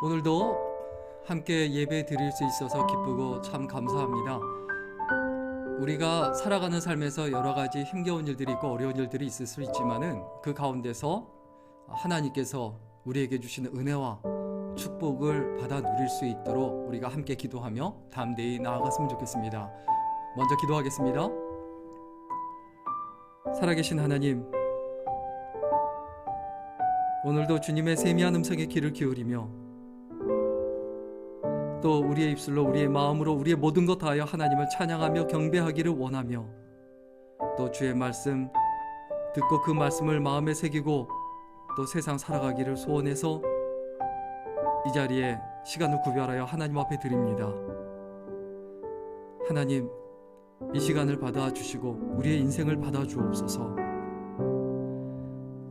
오늘도 함께 예배 드릴 수 있어서 기쁘고 참 감사합니다. 우리가 살아가는 삶에서 여러 가지 힘겨운 일들이 있고 어려운 일들이 있을 수 있지만은 그 가운데서 하나님께서 우리에게 주시는 은혜와 축복을 받아 누릴 수 있도록 우리가 함께 기도하며 담대히 나아갔으면 좋겠습니다. 먼저 기도하겠습니다. 살아계신 하나님, 오늘도 주님의 세미한 음성에 귀를 기울이며 또 우리의 입술로 우리의 마음으로 우리의 모든 것 다하여 하나님을 찬양하며 경배하기를 원하며 또 주의 말씀 듣고 그 말씀을 마음에 새기고 또 세상 살아가기를 소원해서 이 자리에 시간을 구별하여 하나님 앞에 드립니다. 하나님, 이 시간을 받아주시고 우리의 인생을 받아주옵소서.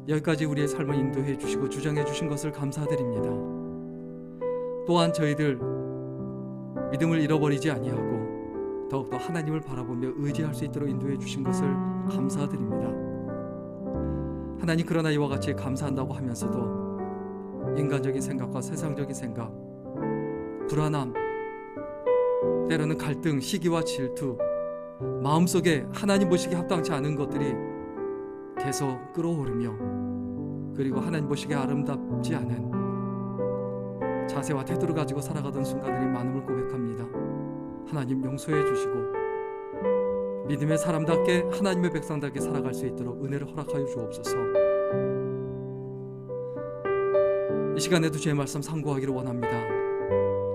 여기까지 우리의 삶을 인도해 주시고 주장해 주신 것을 감사드립니다. 또한 저희들 믿음을 잃어버리지 아니하고 더욱더 하나님을 바라보며 의지할 수 있도록 인도해 주신 것을 감사드립니다. 하나님, 그러나 이와 같이 감사한다고 하면서도 인간적인 생각과 세상적인 생각, 불안함, 때로는 갈등, 시기와 질투, 마음속에 하나님 보시기에 합당치 않은 것들이 계속 끌어오르며 그리고 하나님 보시기에 아름답지 않은 자세와 태도를 가지고 살아가던 순간들이 많음을 고백합니다. 하나님, 용서해 주시고 믿음의 사람답게 하나님의 백성답게 살아갈 수 있도록 은혜를 허락하여 주옵소서. 이 시간에도 주의 말씀 상고하기를 원합니다.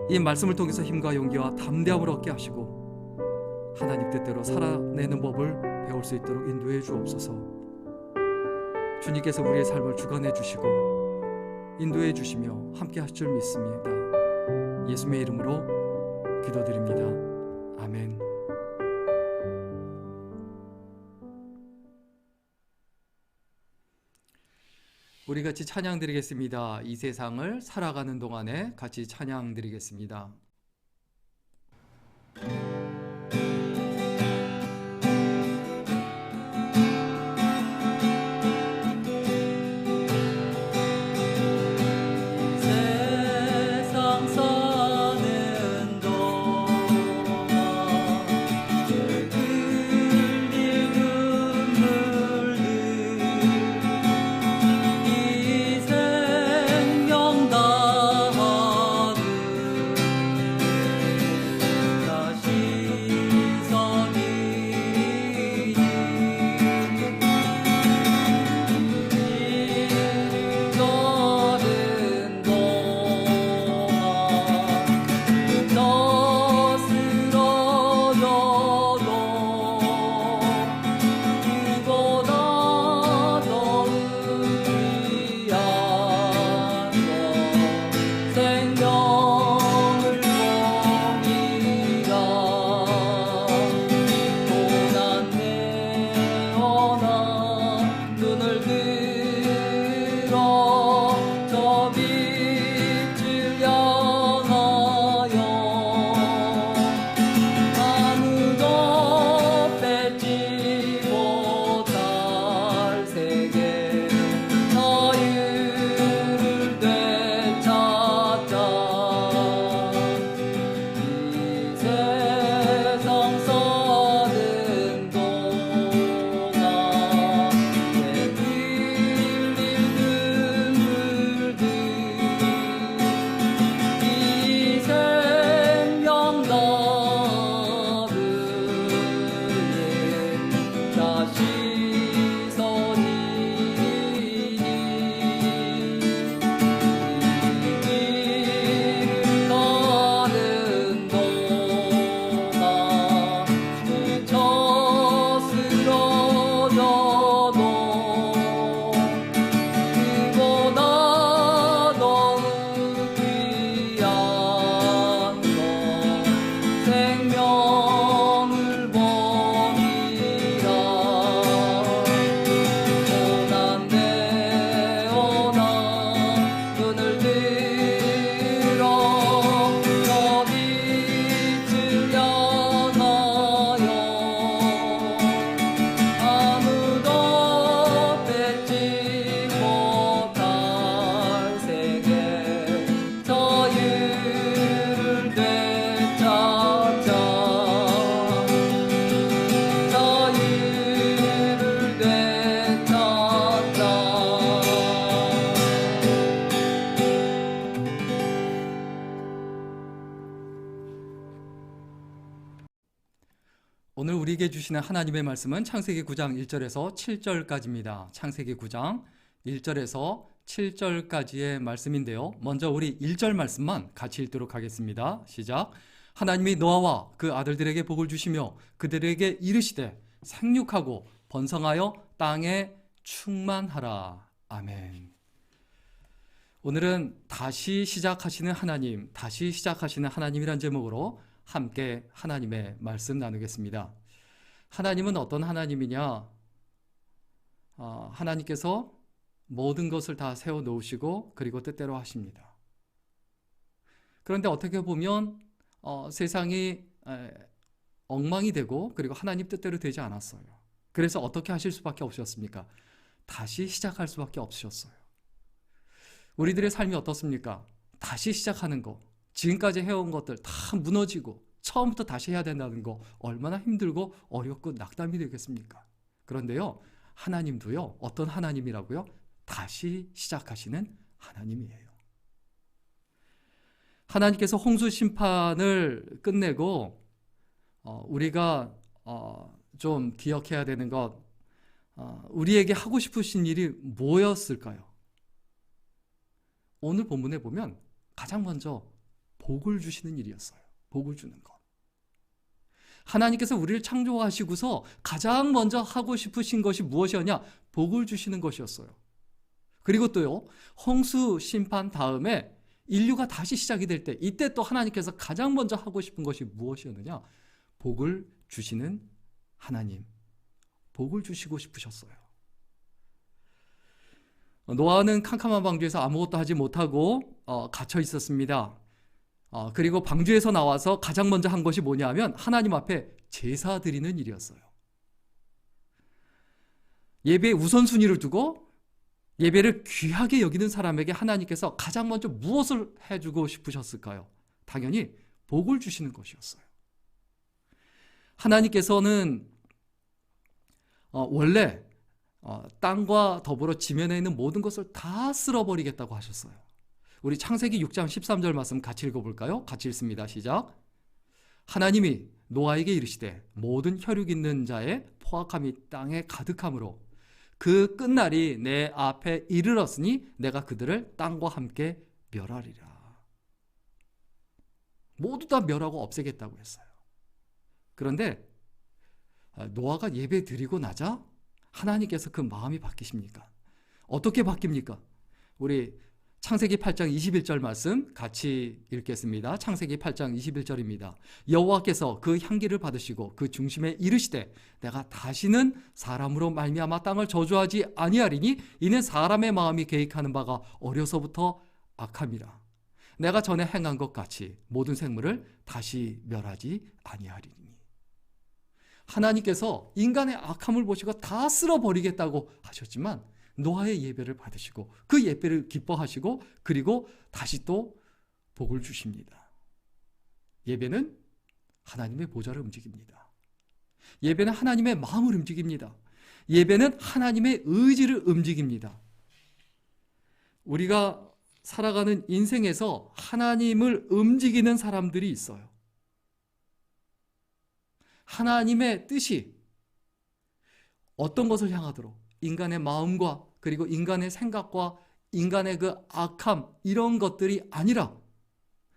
이 말씀을 통해서 힘과 용기와 담대함을 얻게 하시고 하나님 뜻대로 살아내는 법을 배울 수 있도록 인도해 주옵소서. 주님께서 우리의 삶을 주관해 주시고 인도해 주시며 함께 하실 줄 믿습니다. 예수님의 이름으로 기도드립니다. 아멘. 우리 같이 찬양 드리겠습니다. 이 세상을 살아가는 동안에 같이 찬양 드리겠습니다. 우리에게 주시는 하나님의 말씀은 창세기 9장 1절에서 7절까지입니다. 창세기 9장 1절에서 7절까지의 말씀인데요. 먼저 우리 1절 말씀만 같이 읽도록 하겠습니다. 시작. 하나님이 노아와 그 아들들에게 복을 주시며 그들에게 이르시되 생육하고 번성하여 땅에 충만하라. 아멘. 오늘은 다시 시작하시는 하나님이란 제목으로 함께 하나님의 말씀 나누겠습니다. 하나님은 어떤 하나님이냐? 하나님께서 모든 것을 다 세워놓으시고 그리고 뜻대로 하십니다. 그런데 어떻게 보면 세상이 엉망이 되고 그리고 하나님 뜻대로 되지 않았어요. 그래서 어떻게 하실 수밖에 없으셨습니까? 다시 시작할 수밖에 없으셨어요. 우리들의 삶이 어떻습니까? 다시 시작하는 거, 지금까지 해온 것들 다 무너지고 처음부터 다시 해야 된다는 거 얼마나 힘들고 어렵고 낙담이 되겠습니까? 그런데요, 하나님도요, 어떤 하나님이라고요? 다시 시작하시는 하나님이에요. 하나님께서 홍수 심판을 끝내고 우리가 좀 기억해야 되는 것, 우리에게 하고 싶으신 일이 뭐였을까요? 오늘 본문에 보면 가장 먼저 복을 주시는 일이었어요. 복을 주는 것. 하나님께서 우리를 창조하시고서 가장 먼저 하고 싶으신 것이 무엇이었냐? 복을 주시는 것이었어요. 그리고 또요, 홍수 심판 다음에 인류가 다시 시작이 될 때, 이때 또 하나님께서 가장 먼저 하고 싶은 것이 무엇이었느냐? 복을 주시는 하나님. 복을 주시고 싶으셨어요. 노아는 캄캄한 방주에서 아무것도 하지 못하고 갇혀 있었습니다. 그리고 방주에서 나와서 가장 먼저 한 것이 뭐냐면 하나님 앞에 제사 드리는 일이었어요. 예배의 우선순위를 두고 예배를 귀하게 여기는 사람에게 하나님께서 가장 먼저 무엇을 해주고 싶으셨을까요? 당연히 복을 주시는 것이었어요. 하나님께서는 원래 땅과 더불어 지면에 있는 모든 것을 다 쓸어버리겠다고 하셨어요. 우리 창세기 6장 13절 말씀 같이 읽어볼까요? 같이 읽습니다. 시작. 하나님이 노아에게 이르시되 모든 혈육 있는 자의 포악함이 땅에 가득함으로 그 끝날이 내 앞에 이르렀으니 내가 그들을 땅과 함께 멸하리라. 모두 다 멸하고 없애겠다고 했어요. 그런데 노아가 예배 드리고 나자 하나님께서 그 마음이 바뀌십니까? 어떻게 바뀝니까? 우리 창세기 8장 21절 말씀 같이 읽겠습니다. 창세기 8장 21절입니다. 여호와께서 그 향기를 받으시고 그 중심에 이르시되 내가 다시는 사람으로 말미암아 땅을 저주하지 아니하리니 이는 사람의 마음이 계획하는 바가 어려서부터 악함이라. 내가 전에 행한 것 같이 모든 생물을 다시 멸하지 아니하리니. 하나님께서 인간의 악함을 보시고 다 쓸어버리겠다고 하셨지만 노아의 예배를 받으시고 그 예배를 기뻐하시고 그리고 다시 또 복을 주십니다. 예배는 하나님의 보좌를 움직입니다. 예배는 하나님의 마음을 움직입니다. 예배는 하나님의 의지를 움직입니다. 우리가 살아가는 인생에서 하나님을 움직이는 사람들이 있어요. 하나님의 뜻이 어떤 것을 향하도록 인간의 마음과 그리고 인간의 생각과 인간의 그 악함 이런 것들이 아니라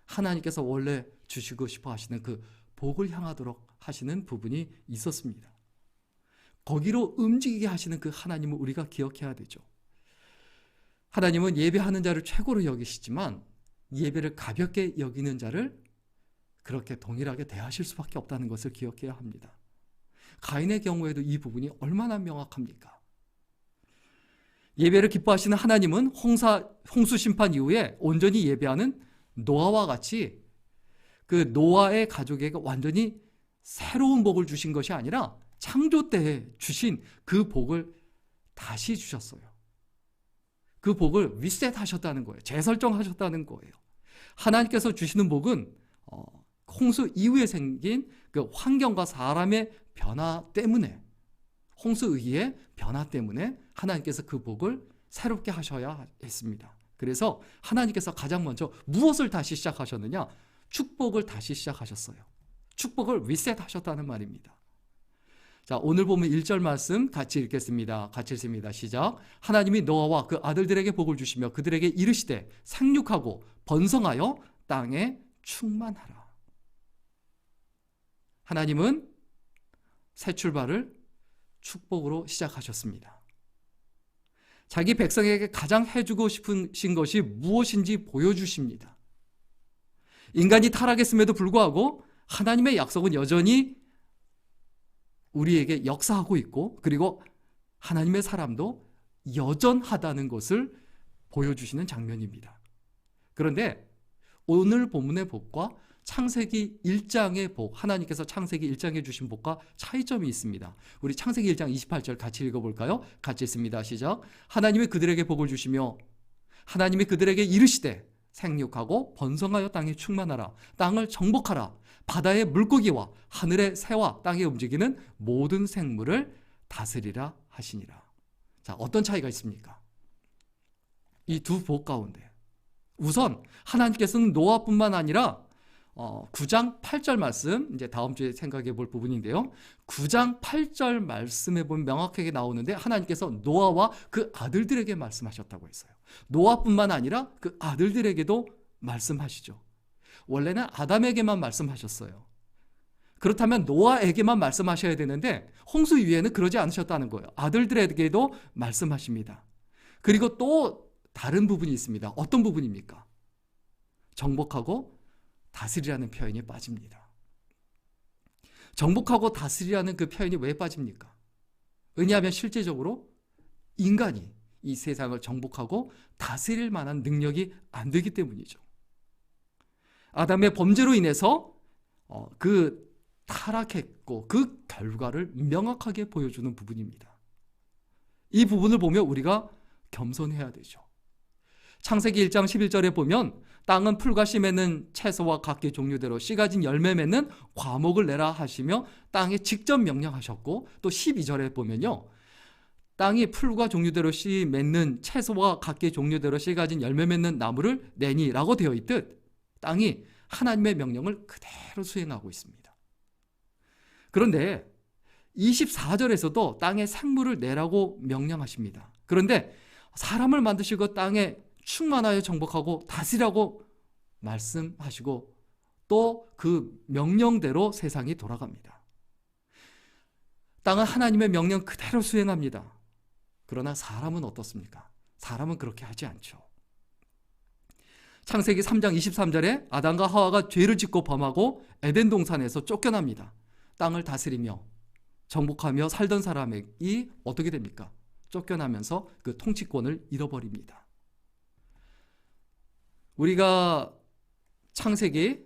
하나님께서 원래 주시고 싶어 하시는 그 복을 향하도록 하시는 부분이 있었습니다. 거기로 움직이게 하시는 그 하나님을 우리가 기억해야 되죠. 하나님은 예배하는 자를 최고로 여기시지만 예배를 가볍게 여기는 자를 그렇게 동일하게 대하실 수밖에 없다는 것을 기억해야 합니다. 가인의 경우에도 이 부분이 얼마나 명확합니까? 예배를 기뻐하시는 하나님은 홍수 심판 이후에 온전히 예배하는 노아와 같이 그 노아의 가족에게 완전히 새로운 복을 주신 것이 아니라 창조 때에 주신 그 복을 다시 주셨어요. 그 복을 리셋하셨다는 거예요. 재설정하셨다는 거예요. 하나님께서 주시는 복은 홍수 이후에 생긴 그 환경과 사람의 변화 때문에, 홍수 이후의 변화 때문에 하나님께서 그 복을 새롭게 하셔야 했습니다. 그래서 하나님께서 가장 먼저 무엇을 다시 시작하셨느냐? 축복을 다시 시작하셨어요. 축복을 리셋하셨다는 말입니다. 자, 오늘 보면 1절 말씀 같이 읽겠습니다. 같이 읽습니다. 시작. 하나님이 노아와 그 아들들에게 복을 주시며 그들에게 이르시되 생육하고 번성하여 땅에 충만하라. 하나님은 새 출발을 축복으로 시작하셨습니다. 자기 백성에게 가장 해주고 싶으신 것이 무엇인지 보여주십니다. 인간이 타락했음에도 불구하고 하나님의 약속은 여전히 우리에게 역사하고 있고, 그리고 하나님의 사람도 여전하다는 것을 보여주시는 장면입니다. 그런데 오늘 본문의 복과 창세기 1장의 복, 하나님께서 창세기 1장에 주신 복과 차이점이 있습니다. 우리 창세기 1장 28절 같이 읽어볼까요? 같이 읽습니다. 시작. 하나님이 그들에게 복을 주시며 하나님이 그들에게 이르시되 생육하고 번성하여 땅에 충만하라. 땅을 정복하라. 바다의 물고기와 하늘의 새와 땅에 움직이는 모든 생물을 다스리라 하시니라. 자, 어떤 차이가 있습니까? 이 두 복 가운데 우선 하나님께서는 노아뿐만 아니라 9장 8절 말씀, 이제 다음 주에 생각해 볼 부분인데요. 9장 8절 말씀에 보면 명확하게 나오는데 하나님께서 노아와 그 아들들에게 말씀하셨다고 했어요. 노아뿐만 아니라 그 아들들에게도 말씀하시죠. 원래는 아담에게만 말씀하셨어요. 그렇다면 노아에게만 말씀하셔야 되는데 홍수 이후에는 그러지 않으셨다는 거예요. 아들들에게도 말씀하십니다. 그리고 또 다른 부분이 있습니다. 어떤 부분입니까? 정복하고 다스리라는 표현이 빠집니다. 정복하고 다스리라는 그 표현이 왜 빠집니까? 왜냐하면 실제적으로 인간이 이 세상을 정복하고 다스릴 만한 능력이 안 되기 때문이죠. 아담의 범죄로 인해서 그 타락했고 그 결과를 명확하게 보여주는 부분입니다. 이 부분을 보며 우리가 겸손해야 되죠. 창세기 1장 11절에 보면 땅은 풀과 씨 맺는 채소와 각기 종류대로 씨 가진 열매 맺는 과목을 내라 하시며 땅에 직접 명령하셨고, 또 12절에 보면요, 땅이 풀과 종류대로 씨 맺는 채소와 각기 종류대로 씨 가진 열매 맺는 나무를 내니라고 되어 있듯 땅이 하나님의 명령을 그대로 수행하고 있습니다. 그런데 24절에서도 땅에 생물을 내라고 명령하십니다. 그런데 사람을 만드시고 땅에 충만하여 정복하고 다스리라고 말씀하시고 또 그 명령대로 세상이 돌아갑니다. 땅은 하나님의 명령 그대로 수행합니다. 그러나 사람은 어떻습니까? 사람은 그렇게 하지 않죠. 창세기 3장 23절에 아담과 하와가 죄를 짓고 범하고 에덴 동산에서 쫓겨납니다. 땅을 다스리며 정복하며 살던 사람이 어떻게 됩니까? 쫓겨나면서 그 통치권을 잃어버립니다. 우리가 창세기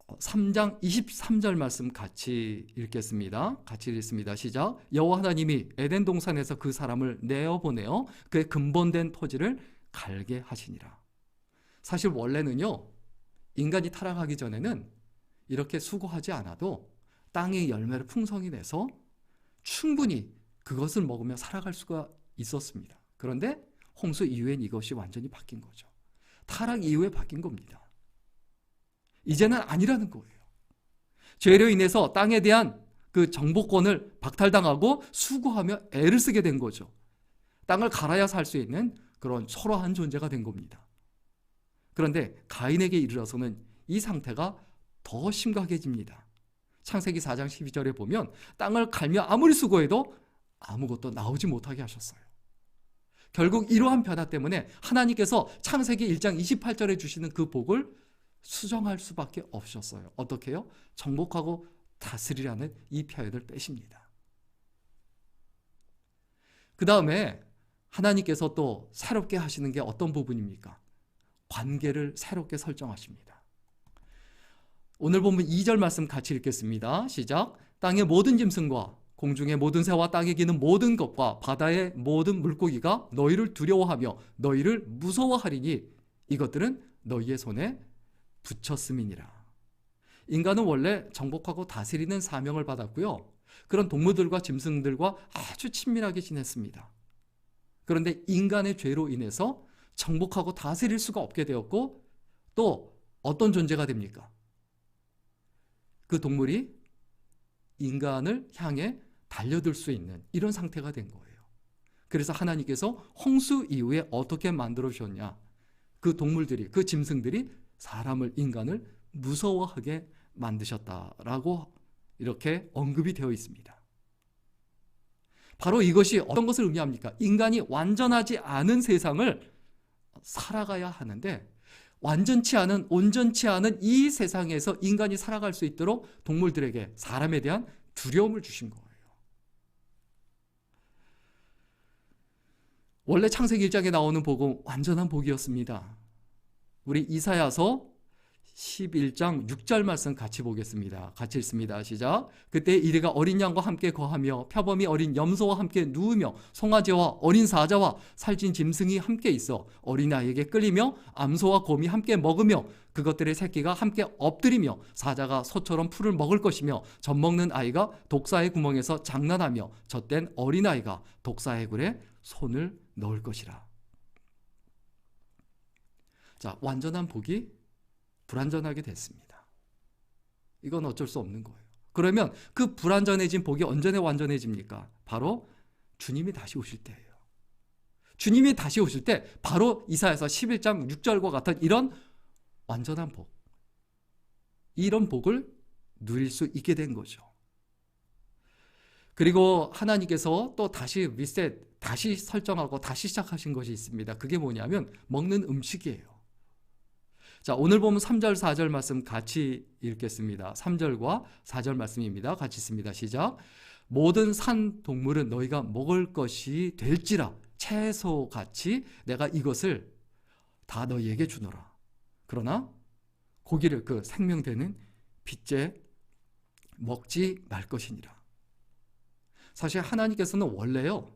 3장 23절 말씀 같이 읽겠습니다. 같이 읽습니다. 시작. 여호와 하나님이 에덴 동산에서 그 사람을 내어보내어 그의 근본된 토지를 갈게 하시니라. 사실 원래는요, 인간이 타락하기 전에는 이렇게 수고하지 않아도 땅의 열매를 풍성히 내서 충분히 그것을 먹으며 살아갈 수가 있었습니다. 그런데 홍수 이후엔 이것이 완전히 바뀐 거죠. 타락 이후에 바뀐 겁니다. 이제는 아니라는 거예요. 죄로 인해서 땅에 대한 그 정복권을 박탈당하고 수고하며 애를 쓰게 된 거죠. 땅을 갈아야 살 수 있는 그런 초라한 존재가 된 겁니다. 그런데 가인에게 이르러서는 이 상태가 더 심각해집니다. 창세기 4장 12절에 보면 땅을 갈며 아무리 수고해도 아무것도 나오지 못하게 하셨어요. 결국 이러한 변화 때문에 하나님께서 창세기 1장 28절에 주시는 그 복을 수정할 수밖에 없었어요. 어떻게 해요? 정복하고 다스리라는 이 표현을 빼십니다. 그 다음에 하나님께서 또 새롭게 하시는 게 어떤 부분입니까? 관계를 새롭게 설정하십니다. 오늘 보면 2절 말씀 같이 읽겠습니다. 시작. 땅의 모든 짐승과 공중의 모든 새와 땅에 기는 모든 것과 바다의 모든 물고기가 너희를 두려워하며 너희를 무서워하리니 이것들은 너희의 손에 붙였음이니라. 인간은 원래 정복하고 다스리는 사명을 받았고요. 그런 동물들과 짐승들과 아주 친밀하게 지냈습니다. 그런데 인간의 죄로 인해서 정복하고 다스릴 수가 없게 되었고, 또 어떤 존재가 됩니까? 그 동물이 인간을 향해 달려들 수 있는 이런 상태가 된 거예요. 그래서 하나님께서 홍수 이후에 어떻게 만들어 주셨냐? 그 동물들이, 그 짐승들이 사람을, 인간을 무서워하게 만드셨다라고 이렇게 언급이 되어 있습니다. 바로 이것이 어떤 것을 의미합니까? 인간이 완전하지 않은 세상을 살아가야 하는데, 완전치 않은, 온전치 않은 이 세상에서 인간이 살아갈 수 있도록 동물들에게, 사람에 대한 두려움을 주신 거예요. 원래 창세기 1장에 나오는 복은 완전한 복이었습니다. 우리 이사야서 11장 6절 말씀 같이 보겠습니다. 같이 읽습니다. 시작. 그때 이리가 어린 양과 함께 거하며 표범이 어린 염소와 함께 누우며 송아지와 어린 사자와 살찐 짐승이 함께 있어 어린아이에게 끌리며 암소와 곰이 함께 먹으며 그것들의 새끼가 함께 엎드리며 사자가 소처럼 풀을 먹을 것이며 젖먹는 아이가 독사의 구멍에서 장난하며 젖된 어린아이가 독사의 굴에 손을 넣을 것이라. 자, 완전한 복이 불완전하게 됐습니다. 이건 어쩔 수 없는 거예요. 그러면 그 불완전해진 복이 언제 완전해집니까? 바로 주님이 다시 오실 때예요. 주님이 다시 오실 때 바로 이사야서 11장 6절과 같은 이런 완전한 복, 이런 복을 누릴 수 있게 된 거죠. 그리고 하나님께서 또 다시 리셋, 다시 설정하고 다시 시작하신 것이 있습니다. 그게 뭐냐면 먹는 음식이에요. 자, 오늘 보면 3절, 4절 말씀 같이 읽겠습니다. 3절과 4절 말씀입니다. 같이 읽습니다. 시작. 모든 산 동물은 너희가 먹을 것이 될지라 채소같이 내가 이것을 다 너희에게 주노라. 그러나 고기를, 그 생명되는 핏째 먹지 말 것이니라. 사실 하나님께서는 원래요,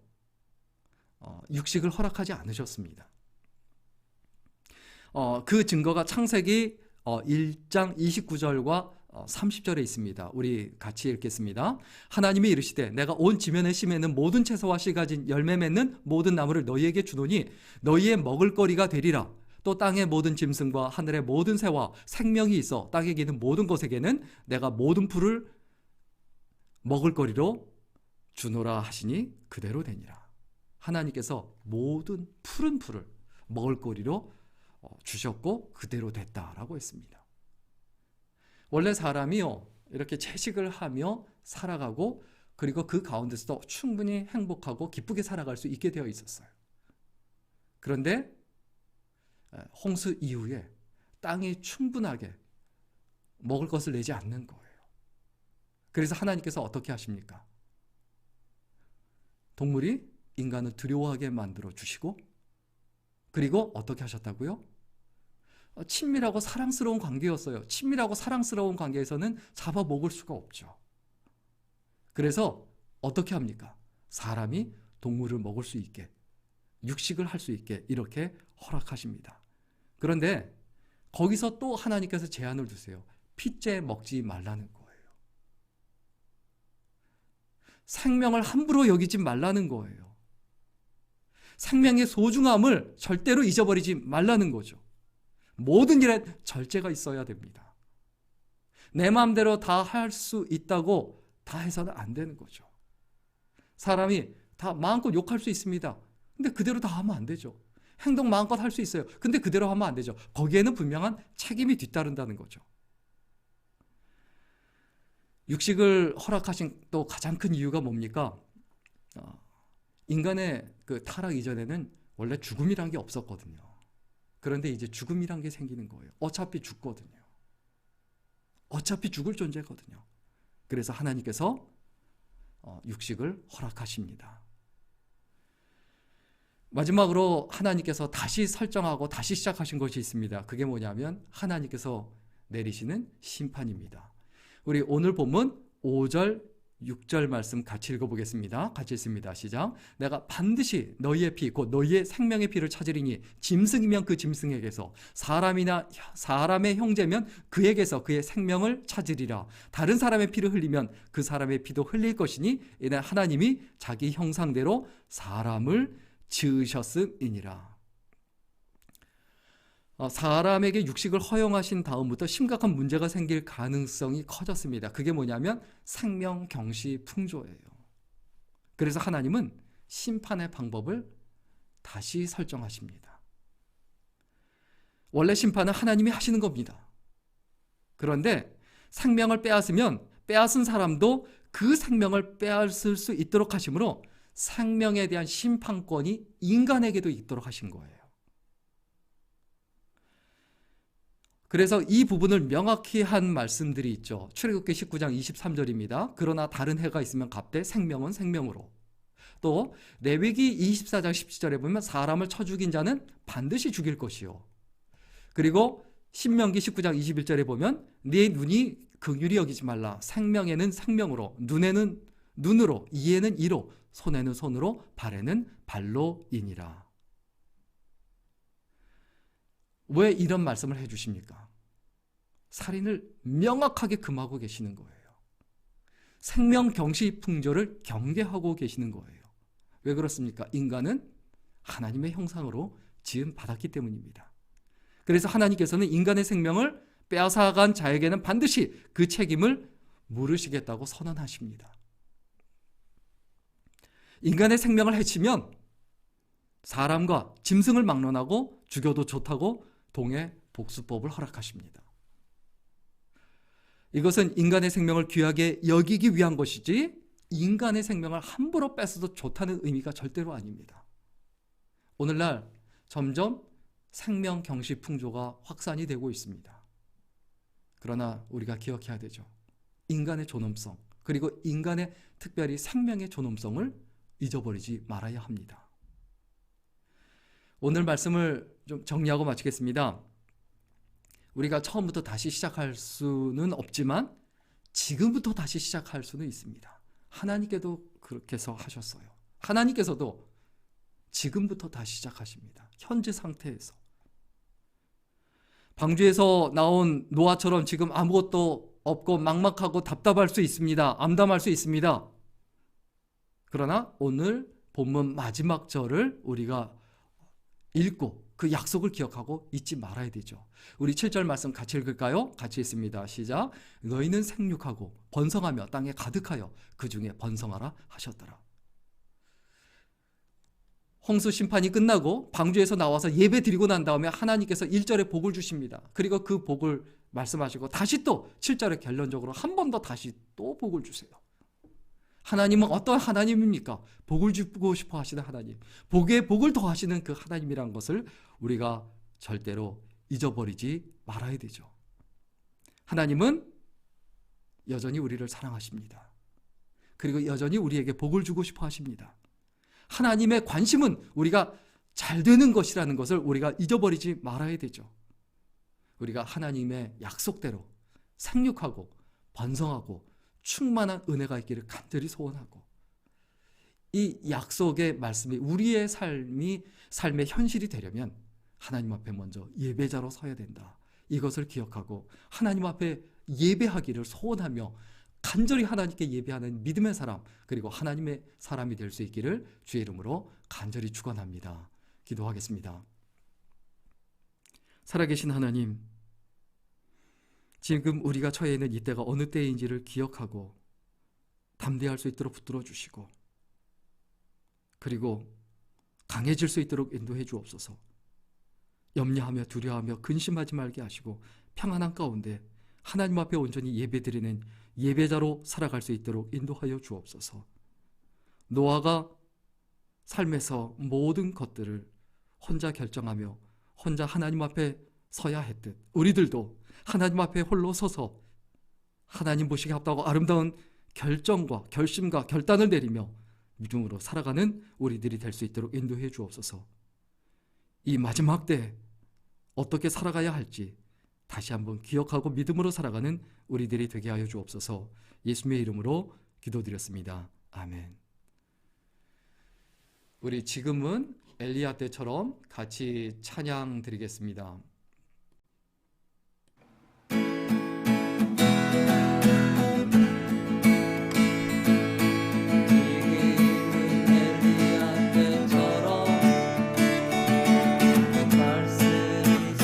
육식을 허락하지 않으셨습니다. 그 증거가 창세기 1장 29절과 30절에 있습니다. 우리 같이 읽겠습니다. 하나님이 이르시되 내가 온 지면에 심에는 모든 채소와 씨 가진 열매 맺는 모든 나무를 너희에게 주노니 너희의 먹을 거리가 되리라. 또 땅의 모든 짐승과 하늘의 모든 새와 생명이 있어 땅에 기는 모든 것에게는 내가 모든 풀을 먹을 거리로 주노라 하시니 그대로 되니라. 하나님께서 모든 푸른 풀을 먹을 거리로 주셨고 그대로 됐다라고 했습니다. 원래 사람이요, 이렇게 채식을 하며 살아가고 그리고 그 가운데서도 충분히 행복하고 기쁘게 살아갈 수 있게 되어 있었어요. 그런데 홍수 이후에 땅이 충분하게 먹을 것을 내지 않는 거예요. 그래서 하나님께서 어떻게 하십니까? 동물이 인간을 두려워하게 만들어 주시고, 그리고 어떻게 하셨다고요? 친밀하고 사랑스러운 관계였어요. 친밀하고 사랑스러운 관계에서는 잡아먹을 수가 없죠. 그래서 어떻게 합니까? 사람이 동물을 먹을 수 있게, 육식을 할 수 있게 이렇게 허락하십니다. 그런데 거기서 또 하나님께서 제한을 두세요. 핏째 먹지 말라는 거예요. 생명을 함부로 여기지 말라는 거예요. 생명의 소중함을 절대로 잊어버리지 말라는 거죠. 모든 일에 절제가 있어야 됩니다. 내 마음대로 다 할 수 있다고 다 해서는 안 되는 거죠. 사람이 다 마음껏 욕할 수 있습니다. 근데 그대로 다 하면 안 되죠. 행동 마음껏 할 수 있어요. 근데 그대로 하면 안 되죠. 거기에는 분명한 책임이 뒤따른다는 거죠. 육식을 허락하신 또 가장 큰 이유가 뭡니까? 인간의 그 타락 이전에는 원래 죽음이란 게 없었거든요. 그런데 이제 죽음이란 게 생기는 거예요. 어차피 죽거든요. 어차피 죽을 존재거든요. 그래서 하나님께서 육식을 허락하십니다. 마지막으로 하나님께서 다시 설정하고 다시 시작하신 것이 있습니다. 그게 뭐냐면 하나님께서 내리시는 심판입니다. 우리 오늘 본문 5절, 6절 말씀 같이 읽어보겠습니다. 같이 읽습니다. 시작. 내가 반드시 너희의 피, 곧 너희의 생명의 피를 찾으리니 짐승이면 그 짐승에게서, 사람이나 사람의 형제면 그에게서 그의 생명을 찾으리라. 다른 사람의 피를 흘리면 그 사람의 피도 흘릴 것이니 이는 하나님이 자기 형상대로 사람을 지으셨음이니라. 사람에게 육식을 허용하신 다음부터 심각한 문제가 생길 가능성이 커졌습니다. 그게 뭐냐면 생명경시풍조예요. 그래서 하나님은 심판의 방법을 다시 설정하십니다. 원래 심판은 하나님이 하시는 겁니다. 그런데 생명을 빼앗으면 빼앗은 사람도 그 생명을 빼앗을 수 있도록 하심으로 생명에 대한 심판권이 인간에게도 있도록 하신 거예요. 그래서 이 부분을 명확히 한 말씀들이 있죠. 출애굽기 19장 23절입니다. 그러나 다른 해가 있으면 값되 생명은 생명으로. 또 레위기 24장 17절에 보면 사람을 쳐 죽인 자는 반드시 죽일 것이요. 그리고 신명기 19장 21절에 보면 네 눈이 긍휼히 여기지 말라. 생명에는 생명으로, 눈에는 눈으로, 이에는 이로, 손에는 손으로, 발에는 발로이니라. 왜 이런 말씀을 해주십니까? 살인을 명확하게 금하고 계시는 거예요. 생명경시풍조를 경계하고 계시는 거예요. 왜 그렇습니까? 인간은 하나님의 형상으로 지음 받았기 때문입니다. 그래서 하나님께서는 인간의 생명을 빼앗아간 자에게는 반드시 그 책임을 물으시겠다고 선언하십니다. 인간의 생명을 해치면 사람과 짐승을 막론하고 죽여도 좋다고 동해 복수법을 허락하십니다. 이것은 인간의 생명을 귀하게 여기기 위한 것이지 인간의 생명을 함부로 뺏어도 좋다는 의미가 절대로 아닙니다. 오늘날 점점 생명경시풍조가 확산이 되고 있습니다. 그러나 우리가 기억해야 되죠. 인간의 존엄성, 그리고 인간의 특별히 생명의 존엄성을 잊어버리지 말아야 합니다. 오늘 말씀을 좀 정리하고 마치겠습니다. 우리가 처음부터 다시 시작할 수는 없지만 지금부터 다시 시작할 수는 있습니다. 하나님께도 그렇게 해서 하셨어요. 하나님께서도 지금부터 다시 시작하십니다. 현재 상태에서. 방주에서 나온 노아처럼 지금 아무것도 없고 막막하고 답답할 수 있습니다. 암담할 수 있습니다. 그러나 오늘 본문 마지막 절을 우리가 읽고 그 약속을 기억하고 잊지 말아야 되죠. 우리 7절 말씀 같이 읽을까요? 같이 읽습니다. 시작. 너희는 생육하고 번성하며 땅에 가득하여 그 중에 번성하라 하셨더라. 홍수 심판이 끝나고 방주에서 나와서 예배 드리고 난 다음에 하나님께서 1절에 복을 주십니다. 그리고 그 복을 말씀하시고 다시 또 7절에 결론적으로 한 번 더 다시 또 복을 주세요. 하나님은 어떤 하나님입니까? 복을 주고 싶어 하시는 하나님. 복에 복을 더하시는 그 하나님이라는 것을 우리가 절대로 잊어버리지 말아야 되죠. 하나님은 여전히 우리를 사랑하십니다. 그리고 여전히 우리에게 복을 주고 싶어 하십니다. 하나님의 관심은 우리가 잘 되는 것이라는 것을 우리가 잊어버리지 말아야 되죠. 우리가 하나님의 약속대로 생육하고 번성하고 충만한 은혜가 있기를 간절히 소원하고 이 약속의 말씀이 우리의 삶의 현실이 되려면 하나님 앞에 먼저 예배자로 서야 된다. 이것을 기억하고 하나님 앞에 예배하기를 소원하며 간절히 하나님께 예배하는 믿음의 사람 그리고 하나님의 사람이 될 수 있기를 주의 이름으로 간절히 축원합니다. 기도하겠습니다. 살아계신 하나님, 지금 우리가 처해 있는 이때가 어느 때인지를 기억하고 담대할 수 있도록 붙들어 주시고 그리고 강해질 수 있도록 인도해 주옵소서. 염려하며 두려워하며 근심하지 말게 하시고 평안한 가운데 하나님 앞에 온전히 예배드리는 예배자로 살아갈 수 있도록 인도하여 주옵소서. 노아가 삶에서 모든 것들을 혼자 결정하며 혼자 하나님 앞에 서야 했듯 우리들도 하나님 앞에 홀로 서서 하나님 보시기에 합당하고 아름다운 결정과 결심과 결단을 내리며 믿음으로 살아가는 우리들이 될 수 있도록 인도해 주옵소서. 이 마지막 때 어떻게 살아가야 할지 다시 한번 기억하고 믿음으로 살아가는 우리들이 되게 하여 주옵소서. 예수님의 이름으로 기도드렸습니다. 아멘. 우리 지금은 엘리야 때처럼 같이 찬양 드리겠습니다. 지금은 엘리야 때처럼 말씀이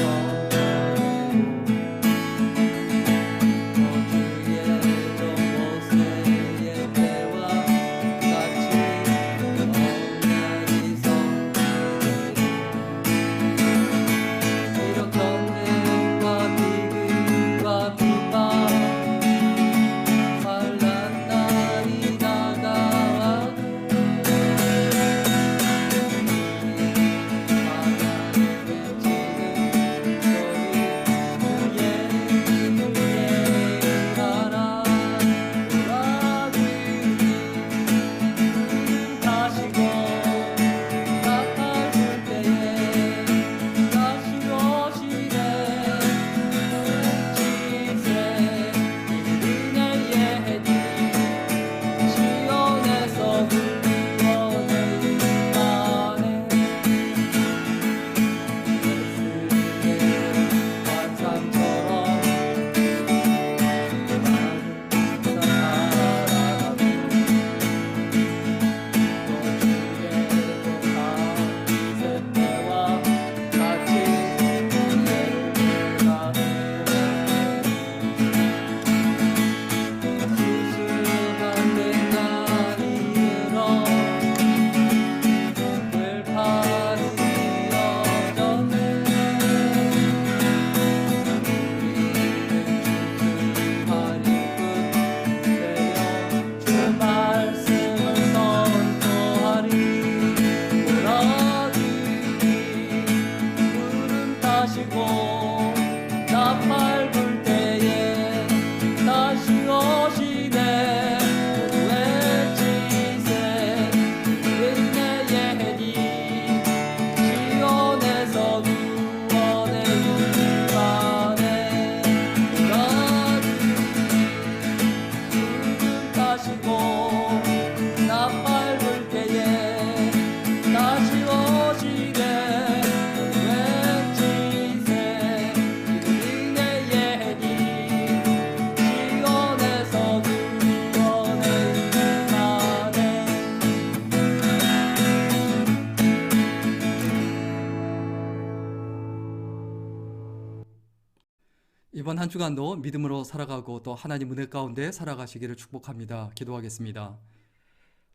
이번 한 주간도 믿음으로 살아가고 또 하나님 은혜 가운데 살아가시기를 축복합니다. 기도하겠습니다.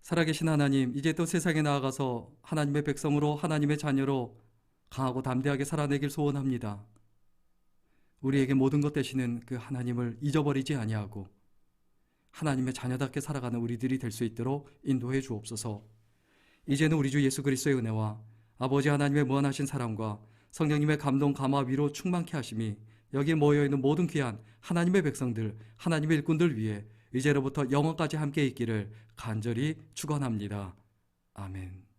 살아계신 하나님, 이제 또 세상에 나아가서 하나님의 백성으로 하나님의 자녀로 강하고 담대하게 살아내길 소원합니다. 우리에게 모든 것 되시는 그 하나님을 잊어버리지 아니하고 하나님의 자녀답게 살아가는 우리들이 될 수 있도록 인도해 주옵소서. 이제는 우리 주 예수 그리스도의 은혜와 아버지 하나님의 무한하신 사랑과 성령님의 감동, 감화, 위로 충만케 하심이 여기에 모여있는 모든 귀한 하나님의 백성들, 하나님의 일꾼들 위해 이제로부터 영원까지 함께 있기를 간절히 축원합니다. 아멘.